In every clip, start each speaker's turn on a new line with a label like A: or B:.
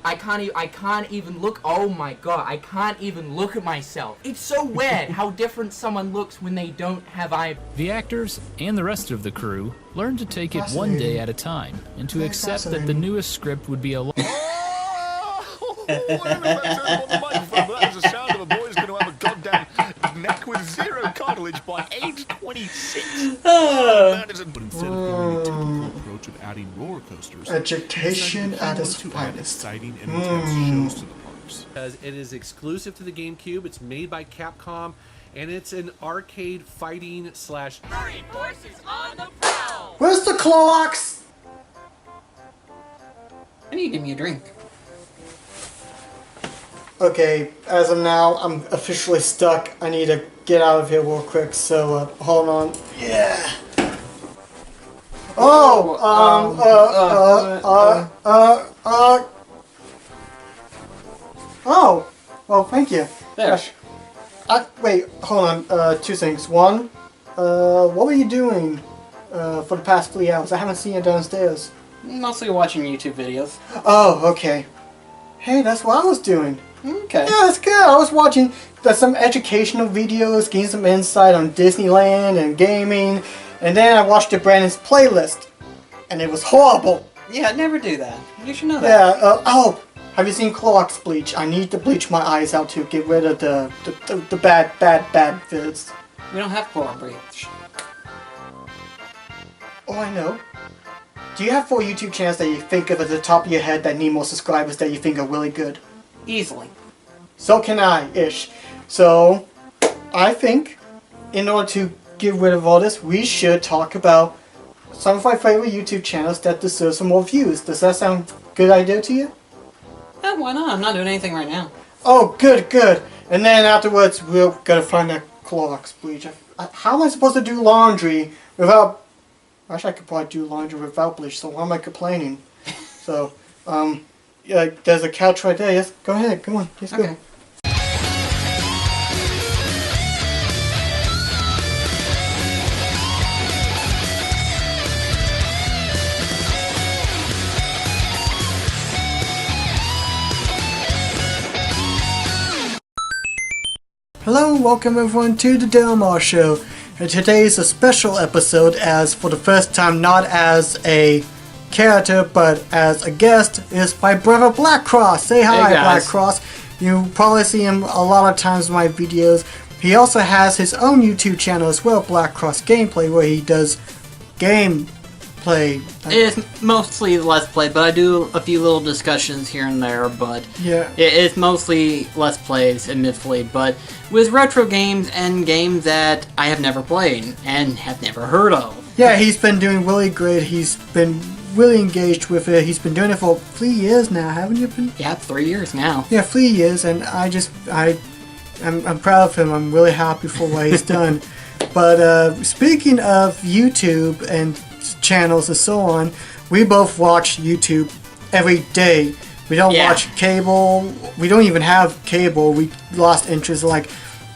A: I can't even look. Oh my god, I can't even look at myself. It's so weird how different someone looks when they don't have eyebrows.
B: The actors and the rest of the crew learned to take it one day at a time and to accept that the newest script would be a lot.
C: That is the sound of a boy who's going to have a goddamn neck with zero cartilage by age 26. But instead of the typical approach of adding roller coasters,
D: education at its finest.
C: Exciting and intense shows to the parks.
E: Because it is exclusive to the GameCube. It's made by Capcom, and it's an arcade fighting slash.
F: Hurry, forces on the prowl!
D: Where's the clocks?
G: I need to give me a drink.
D: Okay, as of now, I'm officially stuck. I need to get out of here real quick, so hold on. Yeah. Oh, oh, well, thank you.
G: There.
D: Gosh. Wait, hold on, two things. One, what were you doing for the past 3 hours? I haven't seen you downstairs.
G: Mostly watching YouTube videos.
D: Oh, okay. Hey, that's what I was doing.
G: Okay.
D: Yeah, that's good. I was watching some educational videos, getting some insight on Disneyland and gaming, and then I watched the Brandon's playlist, and it was horrible.
G: Yeah, I'd never do that. You should know that.
D: Yeah, oh, have you seen Clorox bleach? I need to bleach my eyes out to get rid of the bad vids.
G: We don't have Chlorine bleach.
D: Oh, I know. Do you have 4 YouTube channels that you think of at the top of your head that need more subscribers that you think are really good?
G: Easily.
D: So can I-ish. So, I think, in order to get rid of all this, we should talk about some of my favorite YouTube channels that deserve some more views. Does that sound a good idea to you?
G: Yeah, why not? I'm not doing anything right now.
D: Oh, good, good. And then afterwards, we're gonna find that Clorox bleach. How am I supposed to do laundry without... Actually, I could probably do laundry without bleach, so why am I complaining? So, yeah, there's a couch right there. Yes, go ahead. Come on. Let's go.
G: Okay.
D: Hello, welcome everyone to the Marr Show. And today is a special episode as for the first time not as a character but as a guest is my brother Black Cross. Say hi,
G: hey
D: Black Cross. You probably see him a lot of times in my videos. He also has his own YouTube channel as well, Black Cross Gameplay, where he does gameplay.
G: It's mostly Let's Play, but I do a few little discussions here and there, but
D: yeah,
G: it's mostly Let's Plays, admittedly, but with retro games and games that I have never played and have never heard of.
D: Yeah, he's been doing really great. He's been really engaged with it. He's been doing it for 3 years now, haven't you been?
G: Yeah, 3 years now.
D: Yeah, 3 years, and I'm proud of him. I'm really happy for what he's done. But speaking of YouTube and channels and so on, we both watch YouTube every day. We don't watch cable. We don't even have cable. We lost interest in like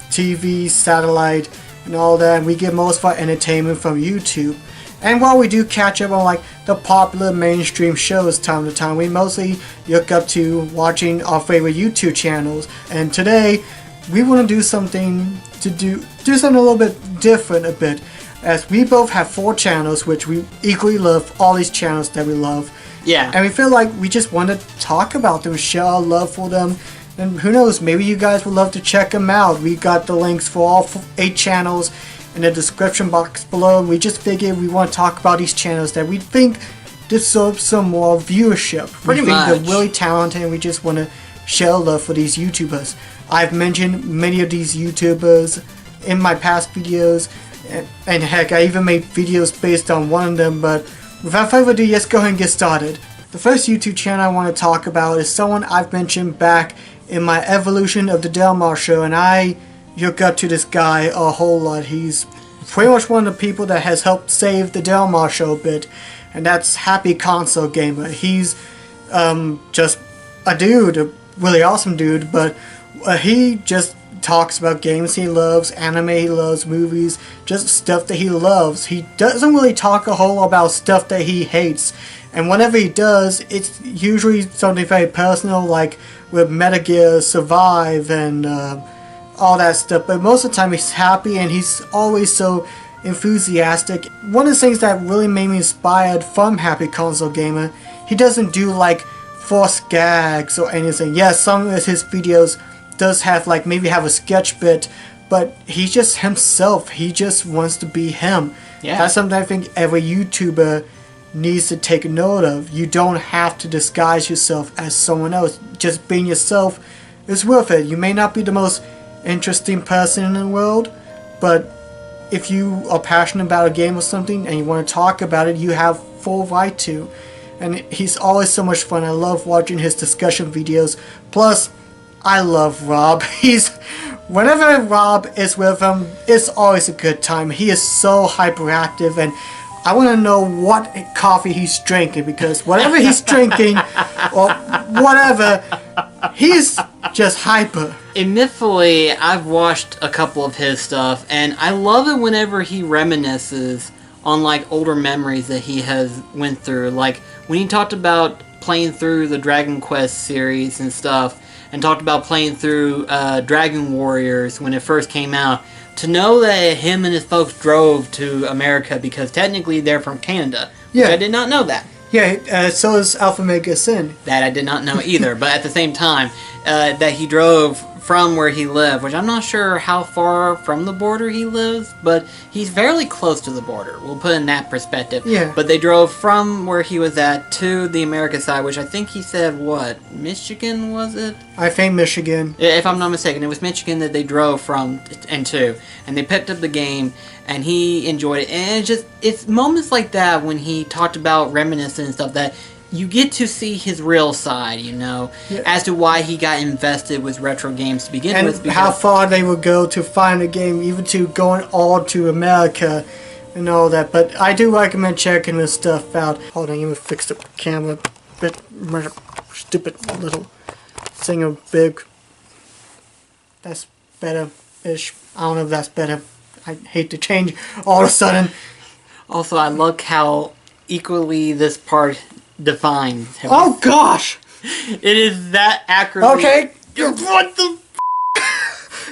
D: TV, satellite, and all that. And we get most of our entertainment from YouTube. And while we do catch up on like the popular mainstream shows time to time, we mostly look up to watching our favorite YouTube channels. And today, we want to do something a little bit different a bit, as we both have 4 channels which we equally love, all these channels that we love.
G: Yeah.
D: And we feel like we just want to talk about them, share our love for them, and who knows, maybe you guys would love to check them out. We got the links for all 8 channels in the description box below. We just figured we want to talk about these channels that we think deserve some more viewership.
G: Pretty
D: we think
G: much.
D: they're really talented, and we just want to share love for these YouTubers. I've mentioned many of these YouTubers in my past videos, and heck, I even made videos based on one of them, but without further ado, let's go ahead and get started. The first YouTube channel I want to talk about is someone I've mentioned back in my evolution of the Marr Show, and I look up to this guy a whole lot. He's pretty much one of the people that has helped save the Marr Show a bit, and that's Happy Console Gamer. He's just a dude, a really awesome dude, but he just talks about games he loves, anime he loves, movies, just stuff that he loves. He doesn't really talk a whole lot about stuff that he hates. And whenever he does, it's usually something very personal, like with Metal Gear Survive and all that stuff. But most of the time he's happy and he's always so enthusiastic. One of the things that really made me inspired from Happy Console Gamer, he doesn't do like forced gags or anything. Yes, some of his videos does have like maybe have a sketch bit, but he's just himself. He just wants to be him.
G: Yeah.
D: That's something I think every YouTuber needs to take note of. You don't have to disguise yourself as someone else. Just being yourself is worth it. You may not be the most interesting person in the world, but if you are passionate about a game or something and you want to talk about it, you have full right to. And he's always so much fun. I love watching his discussion videos. Plus, I love Rob. Whenever Rob is with him, it's always a good time. He is so hyperactive, and I want to know what coffee he's drinking, because whatever he's drinking or whatever, he's just hyper.
G: Admittedly, I've watched a couple of his stuff, and I love it whenever he reminisces on like older memories that he has went through. Like when he talked about playing through the Dragon Quest series and stuff, and talked about playing through Dragon Warriors when it first came out. To know that him and his folks drove to America, because technically they're from Canada.
D: Yeah.
G: I did not know that.
D: Yeah, so is Alpha Mega Sin.
G: That I did not know either. But at the same time, that he drove from where he lived, which I'm not sure how far from the border he lives, but he's fairly close to the border. We'll put it in that perspective.
D: Yeah.
G: But they drove from where he was at to the America side, which I think he said, what, Michigan was it?
D: I think Michigan.
G: If I'm not mistaken, it was Michigan that they drove from and to, and they picked up the game, and he enjoyed it. And it's moments like that when he talked about reminiscing and stuff that you get to see his real side, you know, as to why he got invested with retro games to begin with.
D: And how far they would go to find a game, even to going all to America and all that. But I do recommend checking this stuff out. Hold on, let me fix the camera. Bit stupid little thing of big. That's better-ish. I don't know if that's better. I hate to change all of a sudden.
G: Also, I love how equally this part defines him.
D: Oh gosh!
G: It is that accurately.
D: Okay. What the?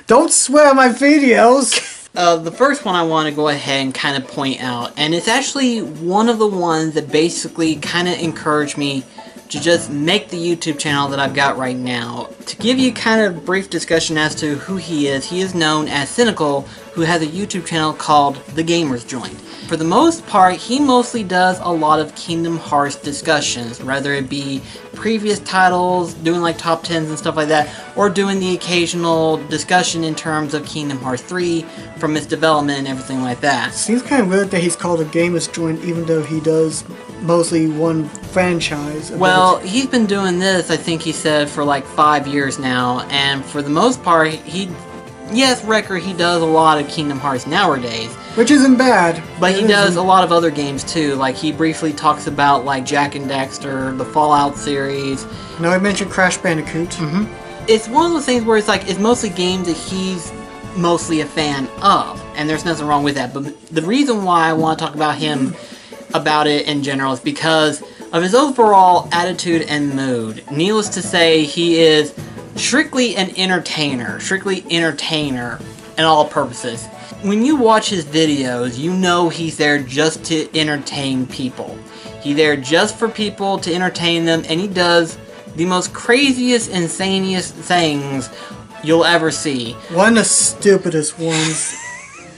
D: Don't swear on my videos.
G: The first one I want to go ahead and kind of point out, and it's actually one of the ones that basically kind of encouraged me to just make the YouTube channel that I've got right now. To give you kind of brief discussion as to who he is known as Cynical, who has a YouTube channel called The Gamer's Joint. For the most part, he mostly does a lot of Kingdom Hearts discussions, whether it be previous titles, doing like top 10s and stuff like that, or doing the occasional discussion in terms of Kingdom Hearts 3 from its development and everything like that.
D: Seems kind of weird that he's called a Gamer's Joint, even though he does mostly one franchise.
G: Well, he's been doing this, I think he said, for like 5 years now, and for the most part, he does a lot of Kingdom Hearts nowadays.
D: Which isn't bad.
G: But he does a lot of other games too, like he briefly talks about like Jak and Daxter, the Fallout series.
D: No, I mentioned Crash Bandicoot.
G: It's one of those things where it's like, it's mostly games that he's mostly a fan of, and there's nothing wrong with that. But the reason why I want to talk about him, about it in general, is because of his overall attitude and mood. Needless to say, he is strictly an entertainer in all purposes. When you watch his videos, you know he's there just to entertain people. He's there just for people to entertain them, and he does the most craziest, insaniest things you'll ever see.
D: One of the stupidest ones.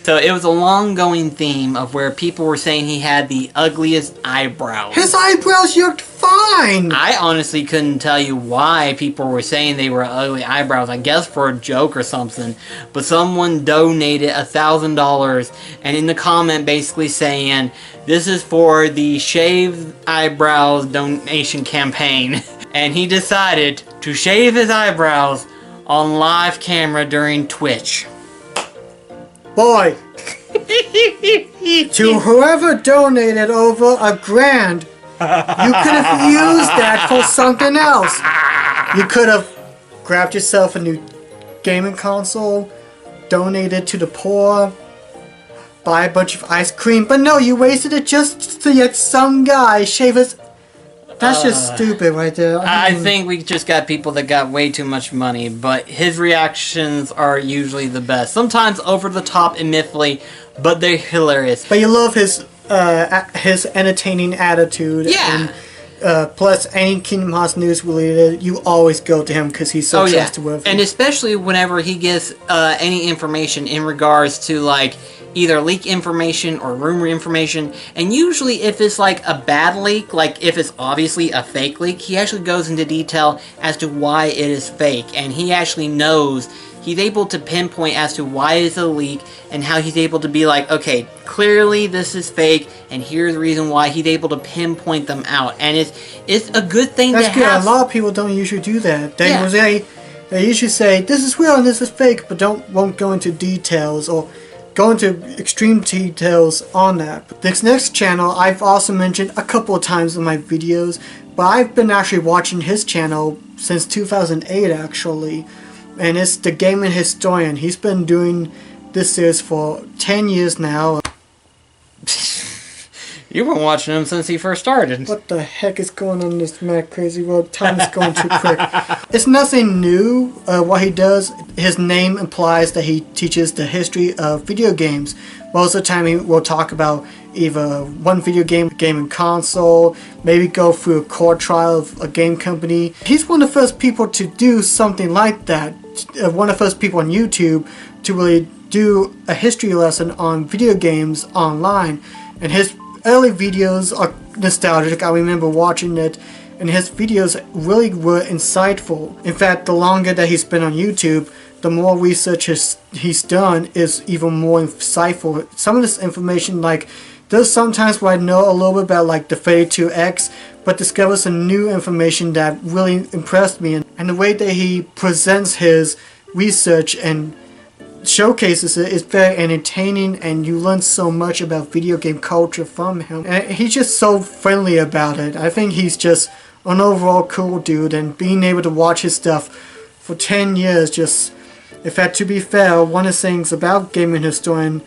G: So it was a long-going theme of where people were saying he had the ugliest eyebrows.
D: His eyebrows looked fine!
G: I honestly couldn't tell you why people were saying they were ugly eyebrows. I guess for a joke or something. But someone donated $1,000 and in the comment basically saying, this is for the Shaved Eyebrows donation campaign. And he decided to shave his eyebrows on live camera during Twitch.
D: Boy, to whoever donated over $1,000, you could have used that for something else. You could have grabbed yourself a new gaming console, donate it to the poor, buy a bunch of ice cream, but no, you wasted it just to let some guy shave his... That's just stupid right there.
G: I think we just got people that got way too much money, but his reactions are usually the best. Sometimes over the top and mythically, but they're hilarious.
D: But you love his entertaining attitude.
G: Yeah.
D: And plus, any Kingdom Hearts news related, you always go to him because he's so trustworthy.
G: And especially whenever he gets any information in regards to like either leak information or rumor information, and usually if it's like a bad leak, like if it's obviously a fake leak, he actually goes into detail as to why it is fake, and he actually knows, he's able to pinpoint as to why it's a leak, and how he's able to be like, okay, clearly this is fake, and here's the reason why. He's able to pinpoint them out, and it's a good thing to have.
D: That's good. A lot of people don't usually do that. They usually say, this is real and this is fake, but won't go into details or go into extreme details on that. This next channel I've also mentioned a couple of times in my videos, but I've been actually watching his channel since 2008 actually, and it's the Gaming Historian. He's been doing this series for 10 years now.
G: You've been watching him since he first started.
D: What the heck is going on in this mad crazy world? Time is going too quick. It's nothing new what he does. His name implies that he teaches the history of video games. Most of the time he will talk about either one video gaming console, maybe go through a court trial of a game company. He's one of the first people to do something like that. One of the first people on YouTube to really do a history lesson on video games online. And his early videos are nostalgic. I remember watching it, and his videos really were insightful. In fact, the longer that he's been on YouTube, the more research he's done is even more insightful. Some of this information, like, there's sometimes where I know a little bit about like the 32X, but discover some new information that really impressed me. And the way that he presents his research and showcases it is very entertaining, and you learn so much about video game culture from him. And he's just so friendly about it. I think he's just an overall cool dude, and being able to watch his stuff for 10 years just... In fact, to be fair, one of the things about Gaming Historian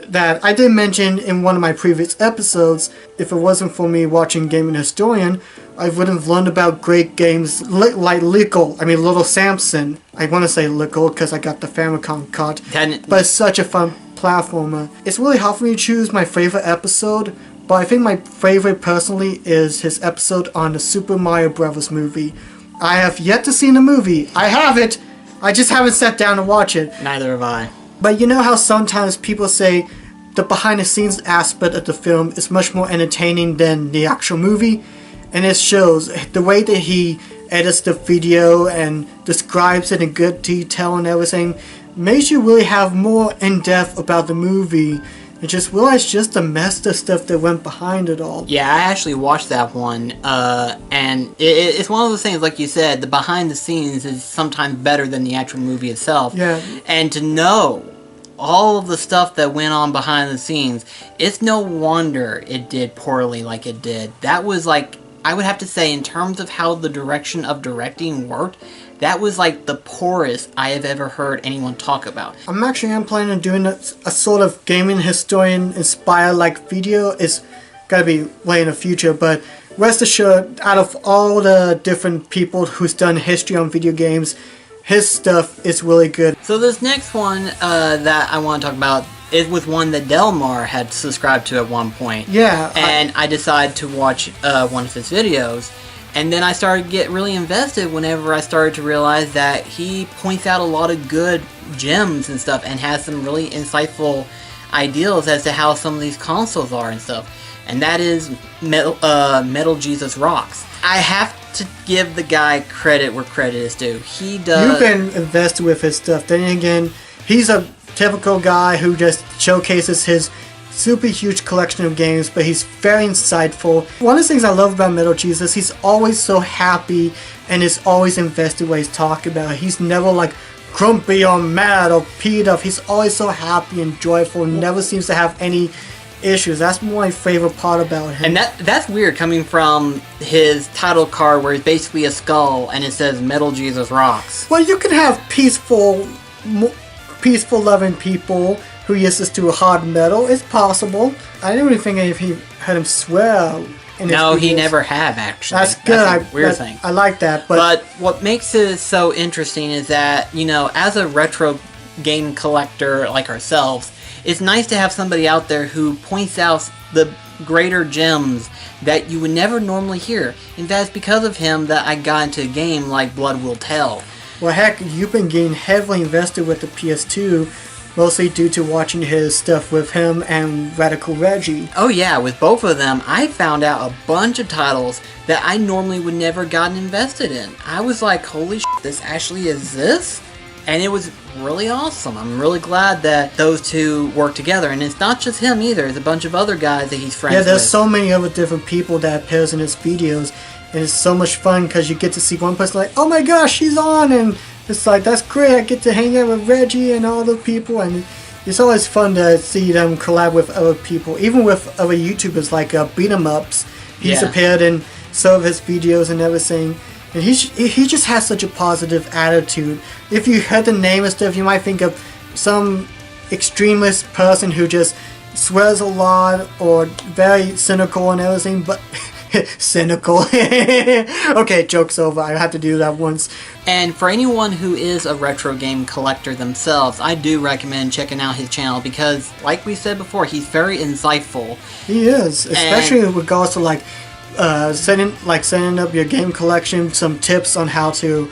D: that I did mention in one of my previous episodes, if it wasn't for me watching Gaming Historian, I would have learned about great games like Little Samson. I want to say Lickle because I got the Famicom card, but it's such a fun platformer. It's really hard for me to choose my favorite episode, but I think my favorite personally is his episode on the Super Mario Bros. Movie. I have yet to see the movie. I have it! I just haven't sat down to watch it.
G: Neither have I.
D: But you know how sometimes people say the behind the scenes aspect of the film is much more entertaining than the actual movie? And it shows. The way that he edits the video and describes it in good detail and everything makes you really have more in-depth about the movie and just realize just the messed up stuff that went behind it all.
G: Yeah, I actually watched that one, and it's one of those things, like you said, the behind the scenes is sometimes better than the actual movie itself.
D: Yeah.
G: And to know all of the stuff that went on behind the scenes, it's no wonder it did poorly like it did. That was like, I would have to say, in terms of how the direction of directing worked, that was like the poorest I have ever heard anyone talk about.
D: I'm planning on doing a sort of Gaming Historian inspired like video. It's gotta be way in the future, but rest assured, out of all the different people who's done history on video games, his stuff is really good.
G: So this next one that I want to talk about, it was one that Delmar had subscribed to at one point.
D: Yeah.
G: And I decided to watch one of his videos. And then I started to get really invested whenever I started to realize that he points out a lot of good gems and stuff and has some really insightful ideals as to how some of these consoles are and stuff. And that is Metal Jesus Rocks. I have to give the guy credit where credit is due. He does...
D: You've been invested with his stuff. Then again, he's a typical guy who just showcases his super huge collection of games, but he's very insightful. One of the things I love about Metal Jesus, he's always so happy and is always invested what he's talking about. He's never like grumpy or mad or peed off. He's always so happy and joyful, never seems to have any issues. That's my favorite part about him.
G: And that's weird coming from his title card where it's basically a skull and it says Metal Jesus Rocks.
D: Well, you can have peaceful, loving people who uses to hard metal. It's possible. I don't even think if he had him swear.
G: No, he never have, actually.
D: That's good.
G: That's a weird thing.
D: I like that.
G: But what makes it so interesting is that, you know, as a retro game collector like ourselves, it's nice to have somebody out there who points out the greater gems that you would never normally hear. In fact, it's because of him that I got into a game like Blood Will Tell.
D: Well, heck, you've been getting heavily invested with the PS2, mostly due to watching his stuff with him and Radical Reggie.
G: Oh yeah, with both of them, I found out a bunch of titles that I normally would never gotten invested in. I was like, holy shit, this actually exists? And it was really awesome. I'm really glad that those two work together. And it's not just him either. There's a bunch of other guys that he's friends with.
D: Yeah, there's so many other different people that appears in his videos. And it's so much fun because you get to see one person like, oh my gosh, she's on! And it's like, that's great, I get to hang out with Reggie and all the people. And it's always fun to see them collab with other people. Even with other YouTubers like Beat 'em Ups. He's appeared in some of his videos and everything. And he just has such a positive attitude. If you heard the name and stuff, you might think of some extremist person who just swears a lot or very cynical and everything, but cynical. Okay, joke's over. I had to do that once.
G: And for anyone who is a retro game collector themselves, I do recommend checking out his channel because, like we said before, he's very insightful.
D: He is, especially in regards to like setting up your game collection, some tips on how to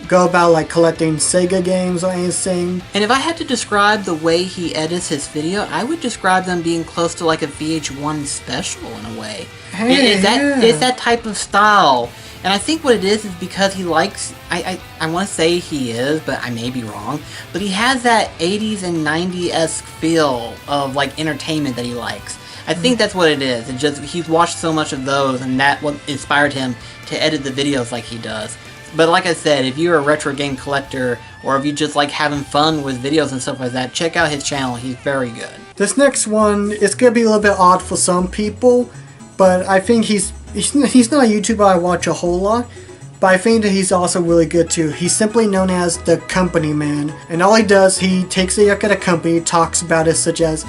D: go about like collecting Sega games or anything.
G: And if I had to describe the way he edits his video, I would describe them being close to like a VH1 special in a way.
D: Hey,
G: it's that type of style. And I think what it is because he likes, I want to say he is, but I may be wrong, but he has that 80s and 90s-esque feel of like entertainment that he likes. I think that's what it is. It just he's watched so much of those, and that what inspired him to edit the videos like he does. But like I said, if you're a retro game collector, or if you just like having fun with videos and stuff like that, check out his channel. He's very good.
D: This next one is gonna be a little bit odd for some people, but I think he's not a YouTuber I watch a whole lot. But I think that he's also really good too. He's simply known as the Company Man, and all he does, he takes a look at a company, talks about it, such as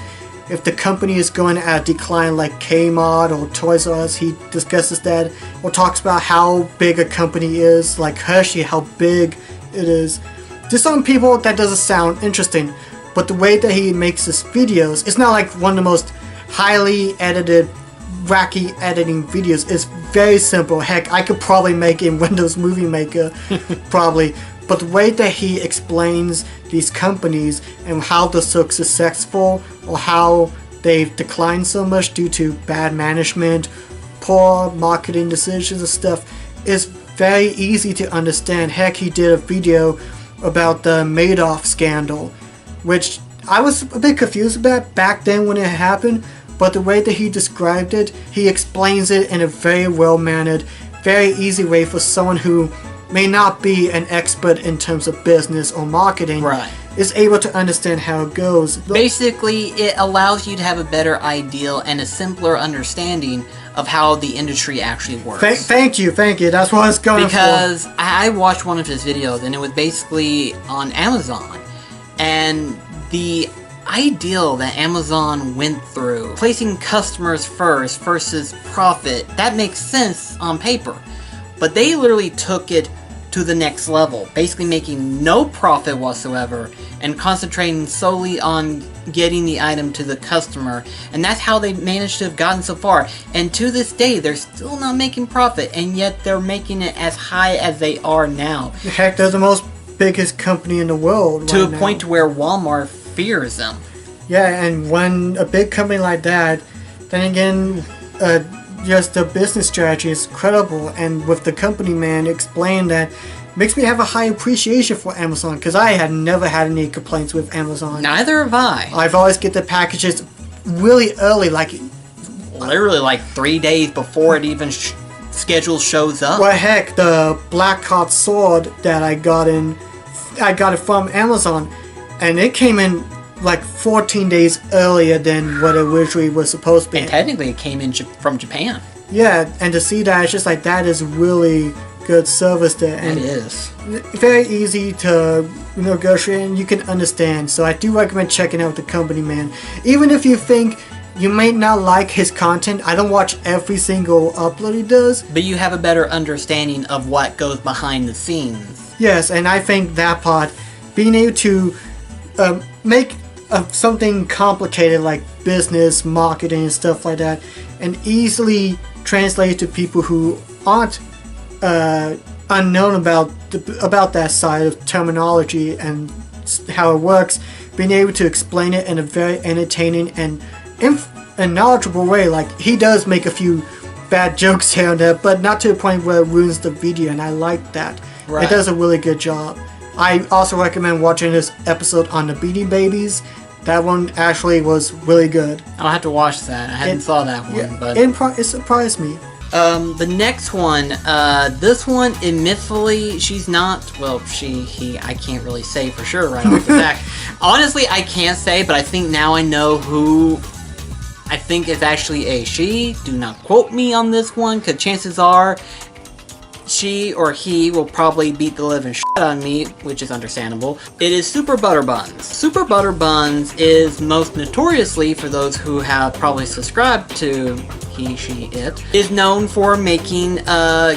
D: if the company is going at a decline like Kmart or Toys R Us, he discusses that, or talks about how big a company is, like Hershey, how big it is. To some people that doesn't sound interesting, but the way that he makes his videos, it's not like one of the most highly edited, wacky editing videos. It's very simple. Heck, I could probably make it in Windows Movie Maker, probably. But the way that he explains these companies and how they're so successful or how they've declined so much due to bad management, poor marketing decisions and stuff is very easy to understand. Heck, he did a video about the Madoff scandal, which I was a bit confused about back then when it happened, but the way that he described it, he explains it in a very well-mannered, very easy way for someone who may not be an expert in terms of business or marketing, is able to understand how it goes.
G: Basically, it allows you to have a better idea and a simpler understanding of how the industry actually works.
D: Thank you. That's what I was going for.
G: Because I watched one of his videos, and it was basically on Amazon. And the ideal that Amazon went through, placing customers first versus profit, that makes sense on paper. But they literally took it to the next level, basically making no profit whatsoever and concentrating solely on getting the item to the customer. And that's how they managed to have gotten so far. And to this day, they're still not making profit, and yet they're making it as high as they are now.
D: Heck, they're the most biggest company in the world
G: to
D: right
G: a point to where Walmart fears them.
D: Yeah, and when a big company like that, then again, just the business strategy is credible, and with the Company Man explained that, makes me have a high appreciation for Amazon, because I had never had any complaints with Amazon.
G: Neither have I.
D: I've always get the packages really early, like
G: literally like 3 days before it even schedule shows up.
D: Well, heck, the Black Heart sword that I got it from Amazon, and it came in like 14 days earlier than what it originally was supposed to be.
G: And technically it came in from Japan.
D: Yeah, and to see that, it's just like, that is really good service there. And
G: It is.
D: very easy to negotiate, and you can understand. So I do recommend checking out the company man. Even if you think you may not like his content, I don't watch every single upload he does.
G: But you have a better understanding of what goes behind the scenes.
D: Yes, and I think that part, being able to make something complicated like business, marketing, and stuff like that, and easily translate to people who aren't unknown about that side of terminology and how it works, being able to explain it in a very entertaining and knowledgeable way. Like, he does make a few bad jokes here and there, but not to the point where it ruins the video, and I like that.
G: Right.
D: It does a really good job. I also recommend watching this episode on the Beanie Babies. That one actually was really good.
G: I'll have to watch that. I hadn't saw that one,
D: Yeah,
G: but
D: it surprised me.
G: the next one, this one, admittedly, she's not. Well, he. I can't really say for sure right off the bat. Honestly, I can't say, but I think now I know who. I think it's actually a she. Do not quote me on this one, because chances are she or he will probably beat the living shit on me, which is understandable. It is Super Butter Buns. Super Butter Buns is most notoriously, for those who have probably subscribed to he, she, it, is known for making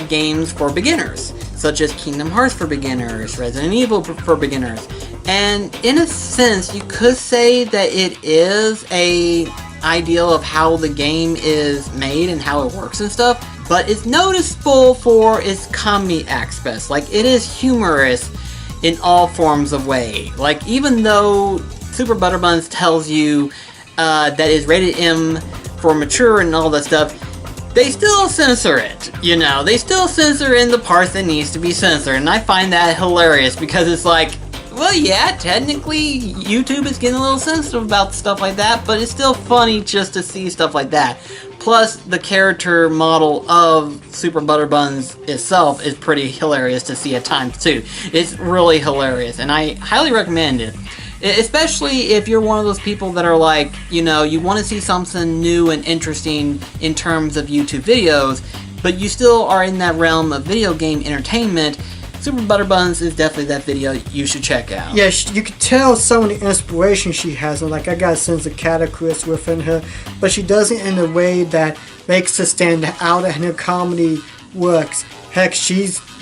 G: games for beginners, such as Kingdom Hearts for beginners, Resident Evil for beginners. And in a sense, you could say that it is a ideal of how the game is made and how it works and stuff, but it's noticeable for its comedy aspects. Like, it is humorous in all forms of way. Like, even though Super Butter Buns tells you that it's rated M for mature and all that stuff, they still censor it, you know? They still censor in the parts that needs to be censored, and I find that hilarious, because it's like, well, yeah, technically, YouTube is getting a little sensitive about stuff like that, but it's still funny just to see stuff like that. Plus, the character model of Super Butter Buns itself is pretty hilarious to see at times, too. It's really hilarious, and I highly recommend it. Especially if you're one of those people that are like, you know, you want to see something new and interesting in terms of YouTube videos, but you still are in that realm of video game entertainment. Super Butter Buns is definitely that video you should check out.
D: Yeah, you could tell some of the inspiration she has, and like, I got a sense of character within her, but she does it in a way that makes her stand out, and her comedy works. Heck,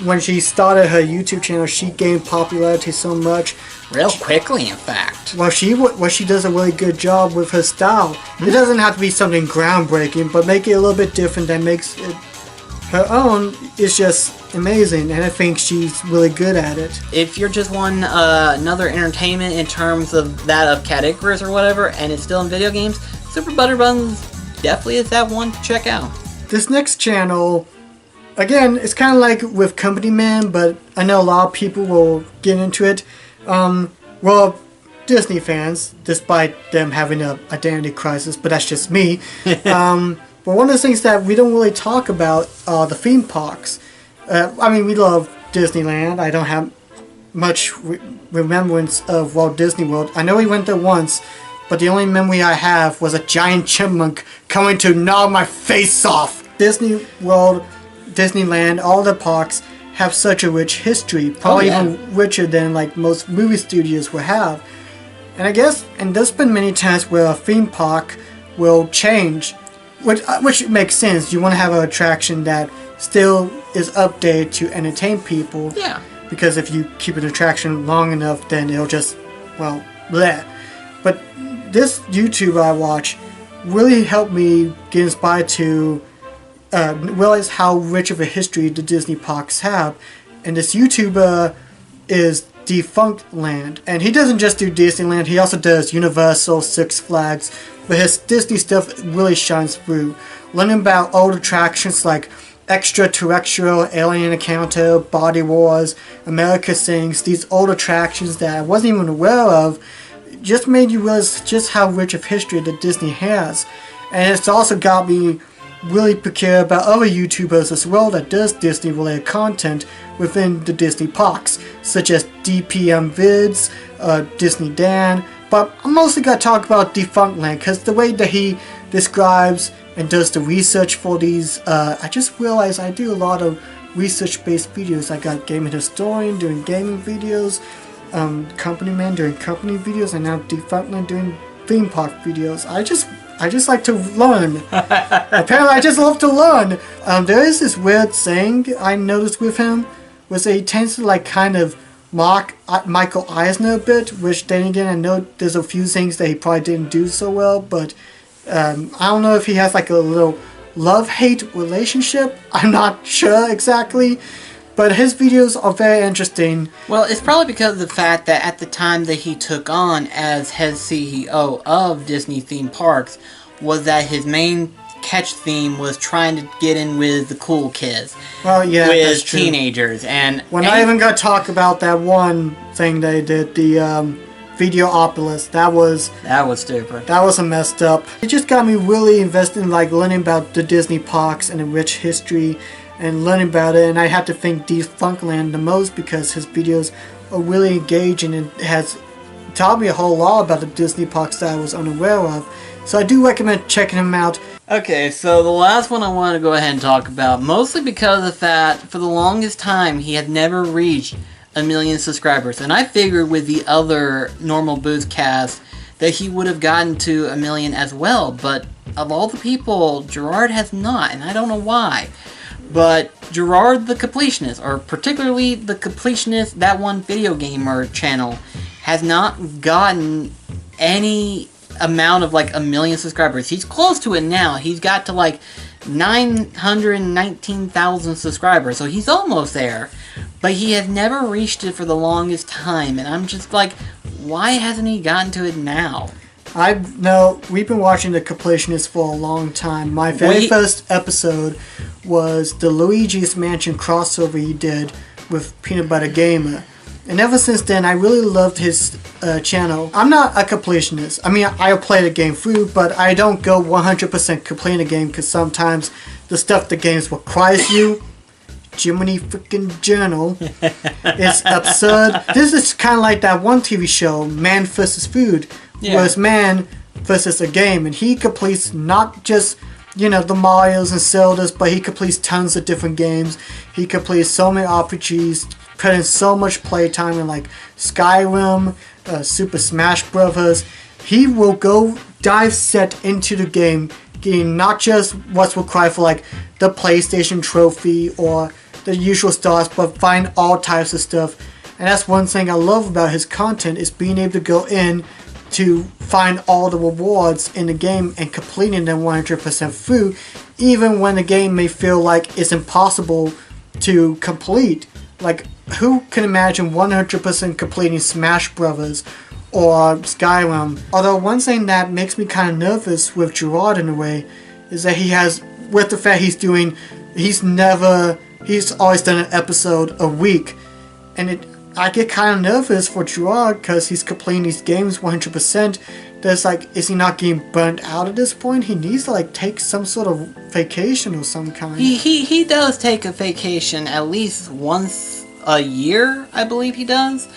D: when she started her YouTube channel, she gained popularity so much.
G: Real quickly, in fact.
D: Well, she does a really good job with her style. It doesn't have to be something groundbreaking, but make it a little bit different that makes it her own is just amazing, and I think she's really good at it.
G: If you're just one another entertainment in terms of that of Cat Icarus or whatever, and it's still in video games, Super Butter Buns definitely is that one to check out.
D: This next channel, again, it's kind of like with Company Man, but I know a lot of people will get into it. Well, Disney fans, despite them having a identity crisis, but that's just me. But one of the things that we don't really talk about are the theme parks. I mean, we love Disneyland. I don't have much remembrance of Walt Disney World. I know we went there once, but the only memory I have was a giant chipmunk coming to gnaw my face off. Disney World, Disneyland, all the parks have such a rich history, probably even richer than like most movie studios will have. And I guess, and there's been many times where a theme park will change, which makes sense. You want to have an attraction that still is updated to entertain people.
G: Yeah.
D: Because if you keep an attraction long enough, then it'll just, well, bleh. But this YouTube I watch really helped me get inspired to realize how rich of a history the Disney parks have. And this YouTuber is Defunct Land, and he doesn't just do Disneyland, he also does Universal, Six Flags, but his Disney stuff really shines through. Learning about old attractions like Extraterrestrial, Alien Encounter, Body Wars, America Sings, these old attractions that I wasn't even aware of, just made you realize just how rich of history that Disney has. And it's also got me really peculiar about other YouTubers as well that does Disney related content within the Disney parks, such as DPM Vids, Disney Dan, But I'm mostly going to talk about Defunctland, because the way that he describes and does the research for these, I just realized I do a lot of research-based videos. I got Gaming Historian doing gaming videos, Company Man doing company videos, and now Defunctland doing theme park videos. I just like to learn. Apparently I just love to learn. There is this weird saying I noticed with him, was that he tends to like kind of mock Michael Eisner a bit, which then again I know there's a few things that he probably didn't do so well, but I don't know if he has like a little love-hate relationship. I'm not sure exactly, but his videos are very interesting.
G: Well, it's probably because of the fact that at the time that he took on as head CEO of Disney theme parks was that his main catch theme was trying to get in with the cool kids.
D: Well, yeah,
G: with
D: that's true.
G: teenagers. And
D: We're not even going to talk about that one thing they did, the Videopolis. That was
G: stupid.
D: That was a messed up. It just got me really invested in like learning about the Disney parks and the rich history and learning about it, and I had to thank Defunctland the most because his videos are really engaging and has taught me a whole lot about the Disney parks that I was unaware of. So I do recommend checking him out.
G: Okay, so the last one I want to go ahead and talk about, mostly because of that, for the longest time, he had never reached 1 million subscribers. And I figured with the other normal Booth cast that he would have gotten to 1 million as well. But of all the people, Gerard has not, and I don't know why. But Gerard the Completionist, or particularly the Completionist, that one video gamer channel, has not gotten any amount of like 1 million subscribers. He's close to it now. He's got to like 919,000 subscribers, so he's almost there. But he has never reached it for the longest time, and I'm just like, why hasn't he gotten to it now?
D: We've been watching The Completionist for a long time. My very first episode was the Luigi's Mansion crossover he did with Peanut Butter Gamer. And ever since then, I really loved his channel. I'm not a completionist. I mean, I'll play the game through, but I don't go 100% complete the game because sometimes the stuff the games requires you, Jiminy freaking Journal, is absurd. This is kind of like that one TV show, Man vs. Food, where it's man versus a game, and he completes not just, you know, the Marios and Zeldas, but he completes tons of different games. He completes so many RPGs, put in so much playtime in like Skyrim, Super Smash Brothers. He will go dive set into the game, getting not just what's required for like the PlayStation trophy or the usual stars, but find all types of stuff. And that's one thing I love about his content, is being able to go in to find all the rewards in the game and completing them 100% through, even when the game may feel like it's impossible to complete. Like, who can imagine 100% completing Smash Brothers or Skyrim? Although one thing that makes me kind of nervous with Gerard in a way is that he has, with the fact he's always done an episode a week, and I get kind of nervous for Gerard because he's completing these games 100%. There's like, is he not getting burnt out at this point? He needs to like take some sort of vacation of some kind.
G: He does take a vacation at least once a year, I believe he does.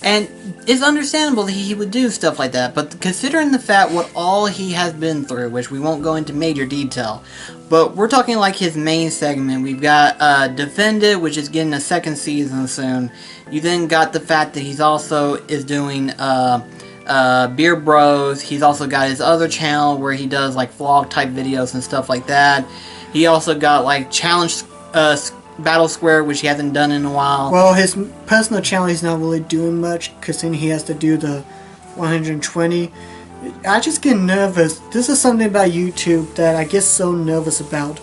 G: And it's understandable that he would do stuff like that, but considering the fact what all he has been through, which we won't go into major detail, but we're talking like his main segment. We've got Defended, which is getting a second season soon. You then got the fact that he's also is doing Beer Bros. He's also got his other channel where he does like vlog type videos and stuff like that. He also got like Challenge Battle Square, which he hasn't done in a while.
D: Well, his personal channel he's not really doing much because then he has to do the 120. I just get nervous. This is something about YouTube that I get so nervous about.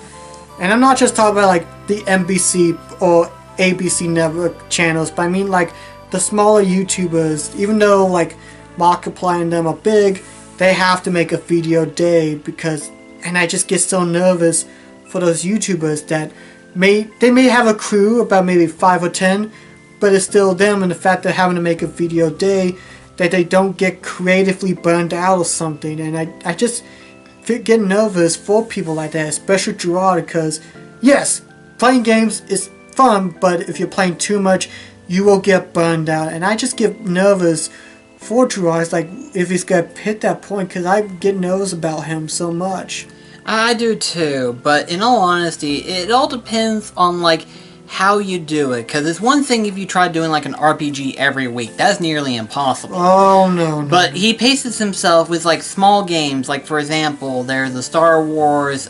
D: And I'm not just talking about like the NBC or ABC network channels, but I mean like the smaller YouTubers. Even though like Markiplier and them are big, they have to make a video a day and I just get so nervous for those YouTubers that they may have a crew about maybe 5 or 10, but it's still them, and the fact they're having to make a video a day, that they don't get creatively burned out or something. And I just get nervous for people like that, especially Gerard, because yes, playing games is fun, but if you're playing too much, you will get burned out. And I just get nervous for Gerard, like if he's gonna hit that point, because I get nervous about him so much.
G: I do too, but in all honesty, it all depends on like how you do it. Because it's one thing if you try doing like an RPG every week, that's nearly impossible.
D: Oh no!
G: But he paces himself with like small games, like for example, there's the Star Wars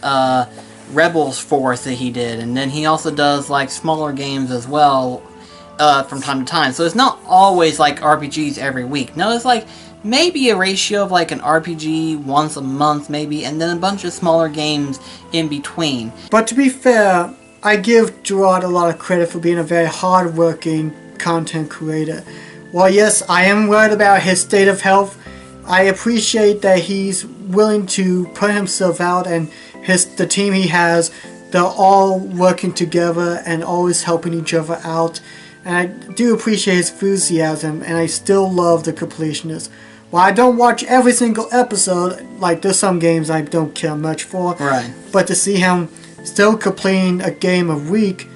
G: Rebels Force that he did, and then he also does like smaller games as well from time to time. So it's not always like RPGs every week. No, it's like maybe a ratio of like an RPG once a month maybe, and then a bunch of smaller games in between.
D: But to be fair, I give Gerard a lot of credit for being a very hard-working content creator. While yes, I am worried about his state of health, I appreciate that he's willing to put himself out, and the team he has, they're all working together and always helping each other out. And I do appreciate his enthusiasm, and I still love the completionist. While I don't watch every single episode, like there's some games I don't care much for,
G: Right.
D: but to see him still completing a game a week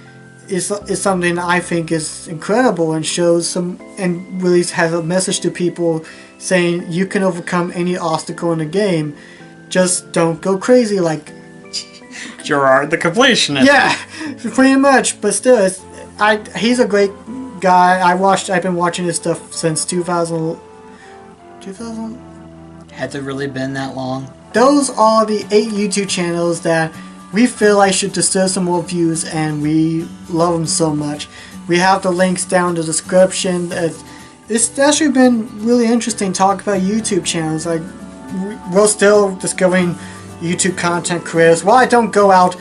D: is something I think is incredible, and shows some, and really has a message to people saying you can overcome any obstacle in the game. Just don't go crazy like
G: Gerard the completionist.
D: yeah, pretty much. But still, he's a great guy. I've been watching his stuff since 2000.
G: Has it really been that long?
D: Those are the 8 YouTube channels that we feel like should deserve some more views, and we love them so much. We have the links down in the description. It's actually been really interesting talking about YouTube channels. Like, we're still discovering YouTube content creators. While I don't go out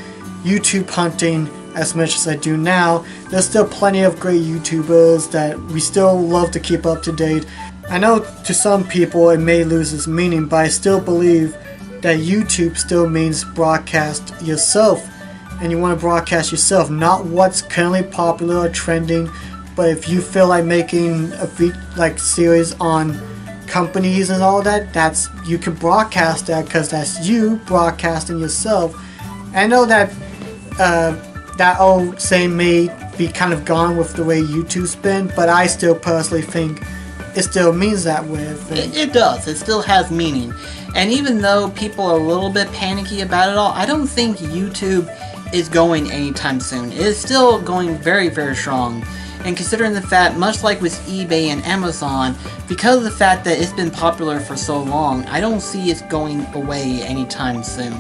D: YouTube hunting as much as I do now, there's still plenty of great YouTubers that we still love to keep up to date. I know to some people it may lose its meaning, but I still believe that YouTube still means broadcast yourself. And you want to broadcast yourself, not what's currently popular or trending, but if you feel like making a series on companies and all that, you can broadcast that, because that's you broadcasting yourself. I know that that old saying may be kind of gone with the way YouTube's been, but I still personally think it still means that way.
G: It does. It still has meaning. And even though people are a little bit panicky about it all, I don't think YouTube is going anytime soon. It is still going very, very strong. And considering the fact, much like with eBay and Amazon, because of the fact that it's been popular for so long, I don't see it going away anytime soon.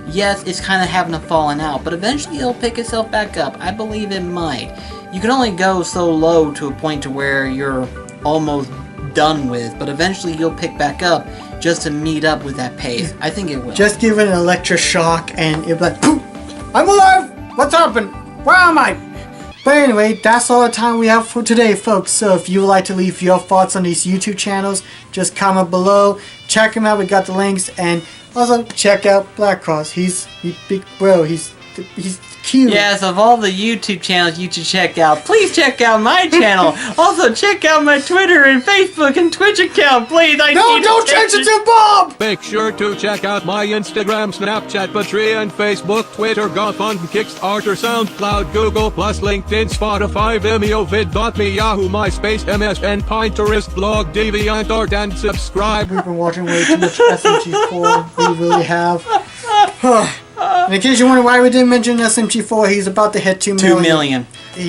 G: Yes, it's kind of having a falling out, but eventually it'll pick itself back up. I believe it might. You can only go so low to a point to where you're almost done with, but eventually you'll pick back up just to meet up with that pace. I think it will.
D: Just give it an electric shock and it'll be like, poof! I'm alive! What's happened? Where am I? But anyway, that's all the time we have for today, folks. So if you would like to leave your thoughts on these YouTube channels, just comment below. Check them out. We got the links. And also check out Black Cross. He's big bro. He's cute.
G: Yes, of all the YouTube channels you should check out, please check out my channel. Also, check out my Twitter and Facebook and Twitch account, please.
D: Don't change it to Bob!
H: Make sure to check out my Instagram, Snapchat, Patreon, Facebook, Twitter, GoFundMe, Kickstarter, SoundCloud, Google+, LinkedIn, Spotify, Vimeo, Vid.me, Yahoo, MySpace, MSN, Pinterest, Blog, DeviantArt, and subscribe.
D: We've been watching way too much SMG4. We really have. And in case you wonder why we didn't mention SMG4, he's about to hit 2 million.
G: 2 million.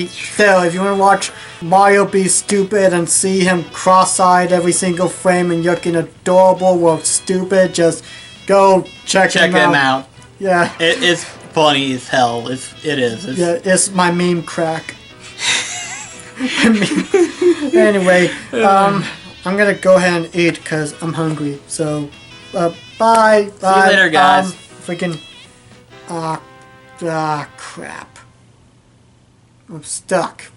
D: So, if you want to watch Mario be stupid and see him cross-eyed every single frame and looking adorable or stupid, just go check him out. Yeah.
G: It's funny as hell. It is.
D: Yeah, it's my meme crack. Anyway, I'm gonna go ahead and eat because I'm hungry. So, bye.
G: See you later, guys.
D: Freaking. Crap. I'm stuck.